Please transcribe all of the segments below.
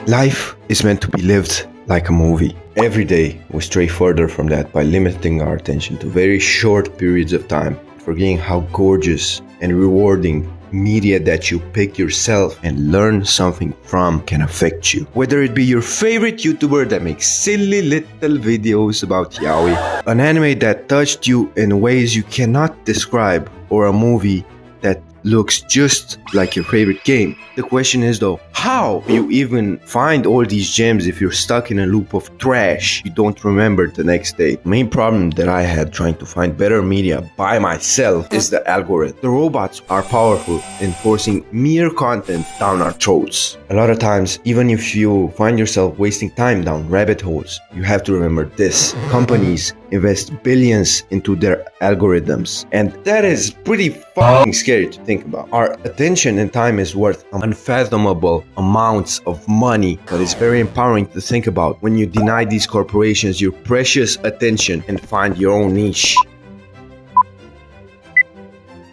Life is meant to be lived like a movie. Every day we stray further from that by limiting our attention to very short periods of time, forgetting how gorgeous and rewarding media that you pick yourself and learn something from can affect you. Whether it be your favorite YouTuber that makes silly little videos about yaoi, an anime that touched you in ways you cannot describe, or a movie that looks just like your favorite game. The question is though, how do you even find all these gems if you're stuck in a loop of trash you don't remember the next day? The main problem that I had trying to find better media by myself is the algorithm. The robots are powerful in forcing mere content down our throats. A lot of times, even if you find yourself wasting time down rabbit holes, you have to remember this. Companies invest billions into their algorithms, and that is pretty fucking scary to think about. Our attention and time is worth unfathomable amounts of money, but it's very empowering to think about when you deny these corporations your precious attention and find your own niche.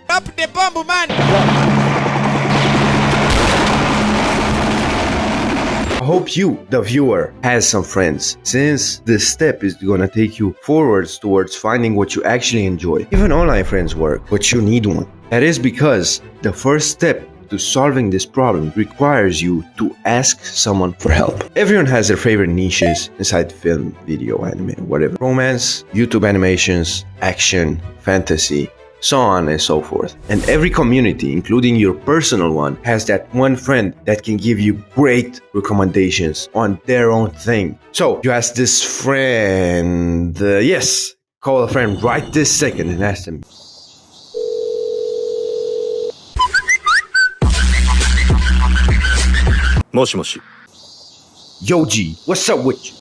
Drop the bomb, man! I hope you, the viewer, has some friends, since this step is gonna take you forwards towards finding what you actually enjoy. Even online friends work, but you need one. That is because the first step to solving this problem requires you to ask someone for help. Everyone has their favorite niches inside film, video, anime, whatever. Romance, YouTube animations, action, fantasy, so on and so forth. And every community, including your personal one, has that one friend that can give you great recommendations on their own thing. So you ask this friend, yes, call a friend right this second and ask them. Moshi moshi. Yo G, what's up with you?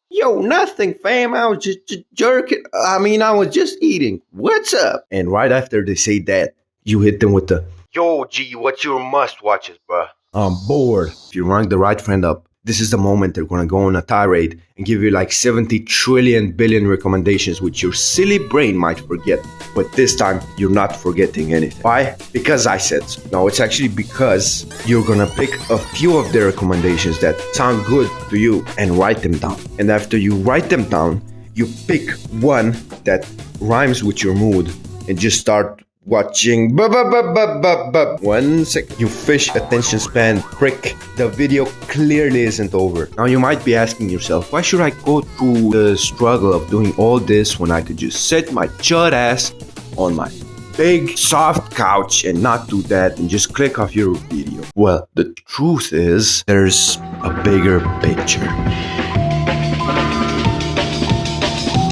Yo, nothing fam, I was just jerking. I was just eating. What's up? And right after they say that, you hit them with the, yo G, what's your must watches, bruh? I'm bored. If you rank the right friend up, this is the moment they're gonna go on a tirade and give you like 70 trillion billion recommendations which your silly brain might forget. But this time, you're not forgetting anything. Why? Because I said so. No, it's actually because you're gonna pick a few of their recommendations that sound good to you and write them down. And after you write them down, you pick one that rhymes with your mood and just start watching. 1 sec. You fish attention span prick. The video clearly isn't over. Now you might be asking yourself, why should I go through the struggle of doing all this when I could just sit my chud ass on my big soft couch and not do that and just click off your video? Well, the truth is there's a bigger picture.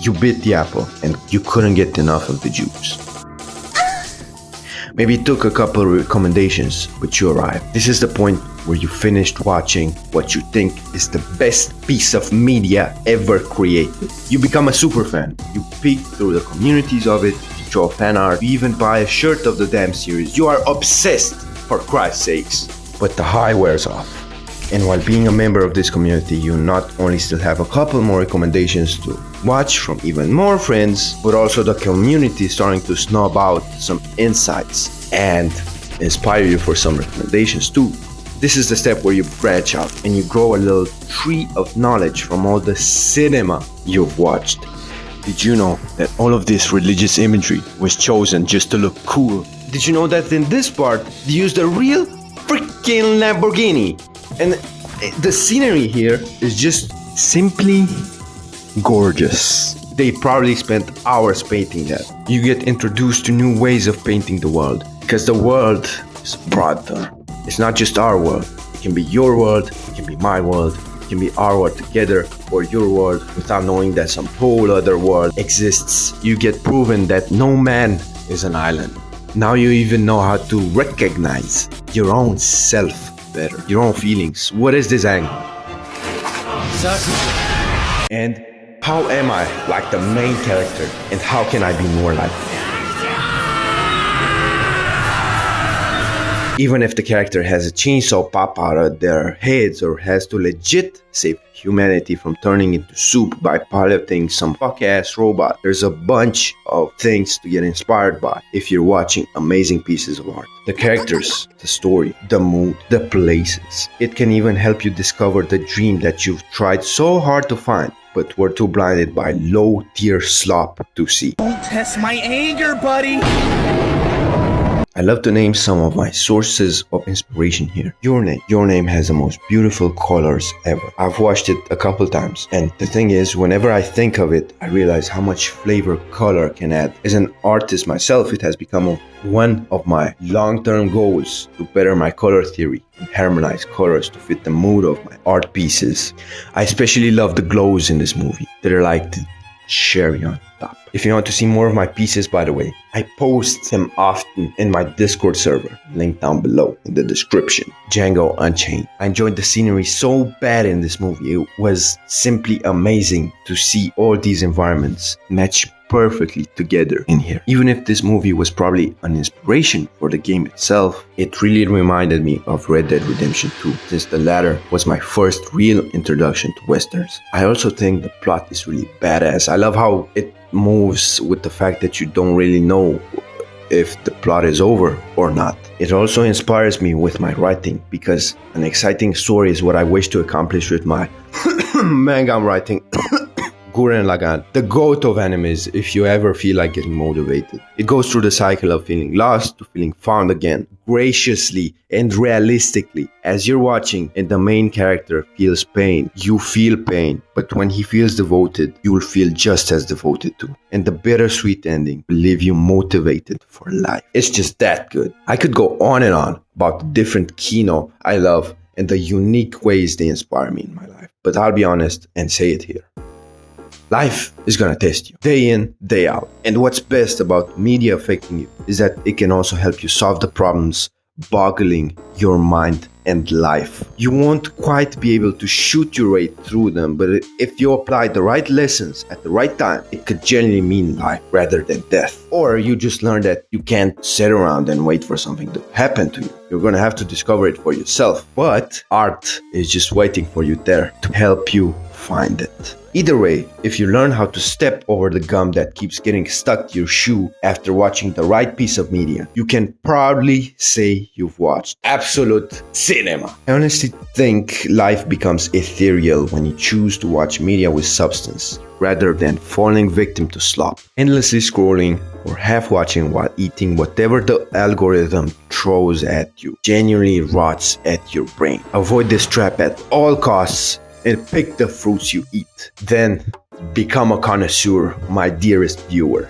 You bit the apple and you couldn't get enough of the juice. Maybe it took a couple of recommendations, but you arrived. This is the point where you finished watching what you think is the best piece of media ever created. You become a super fan. You peek through the communities of it, you draw fan art, you even buy a shirt of the damn series. You are obsessed, for Christ's sakes. But the high wears off. And while being a member of this community, you not only still have a couple more recommendations to watch from even more friends, but also the community is starting to snob out some insights and inspire you for some recommendations too. This is the step where you branch out and you grow a little tree of knowledge from all the cinema you've watched. Did you know that all of this religious imagery was chosen just to look cool? Did you know that in this part, they used a real freaking Lamborghini? And the scenery here is just simply gorgeous. They probably spent hours painting that. You get introduced to new ways of painting the world, because the world is broader. It's not just our world. It can be your world, it can be my world, it can be our world together, or your world without knowing that some whole other world exists. You get proven that no man is an island. Now you even know how to recognize your own self better, your own feelings. What is this angle? And how am I like the main character? And how can I be more like him? Even if the character has a chainsaw pop out of their heads or has to legit save humanity from turning into soup by piloting some fuck-ass robot, there's a bunch of things to get inspired by if you're watching amazing pieces of art. The characters, the story, the mood, the places. It can even help you discover the dream that you've tried so hard to find but were too blinded by low-tier slop to see. Don't test my anger, buddy! I love to name some of my sources of inspiration here. Your Name has the most beautiful colors ever. I've watched it a couple times, and the thing is, whenever I think of it, I realize how much flavor color can add. As an artist myself, it has become one of my long-term goals to better my color theory and harmonize colors to fit the mood of my art pieces. I especially love the glows in this movie. They're like the cherry on top. If you want to see more of my pieces, by the way, I post them often in my Discord server, link down below in the description. Django Unchained. I enjoyed the scenery so bad in this movie. It was simply amazing to see all these environments match perfectly together in here. Even if this movie was probably an inspiration for the game itself, it really reminded me of Red Dead Redemption 2, since the latter was my first real introduction to westerns. I also think the plot is really badass. I love how it moves with the fact that you don't really know if the plot is over or not. It also inspires me with my writing, because an exciting story is what I wish to accomplish with my manga I'm writing. Gurren Lagann, the goat of animes if you ever feel like getting motivated. It goes through the cycle of feeling lost to feeling found again, graciously and realistically. As you're watching and the main character feels pain, you feel pain, but when he feels devoted, you will feel just as devoted too. And the bittersweet ending will leave you motivated for life. It's just that good. I could go on and on about the different kino I love and the unique ways they inspire me in my life, but I'll be honest and say it here. Life is gonna test you, day in, day out. And what's best about media affecting you is that it can also help you solve the problems boggling your mind and life. You won't quite be able to shoot your way through them, but if you apply the right lessons at the right time, it could generally mean life rather than death. Or you just learn that you can't sit around and wait for something to happen to you. You're gonna have to discover it for yourself. But art is just waiting for you there to help you find it. Either way, if you learn how to step over the gum that keeps getting stuck to your shoe after watching the right piece of media, you can proudly say you've watched absolute cinema. I honestly think life becomes ethereal when you choose to watch media with substance, rather than falling victim to slop, endlessly scrolling or half watching while eating whatever the algorithm throws at you. Genuinely rots at your brain. Avoid this trap at all costs and pick the fruits you eat. Then become a connoisseur, my dearest viewer.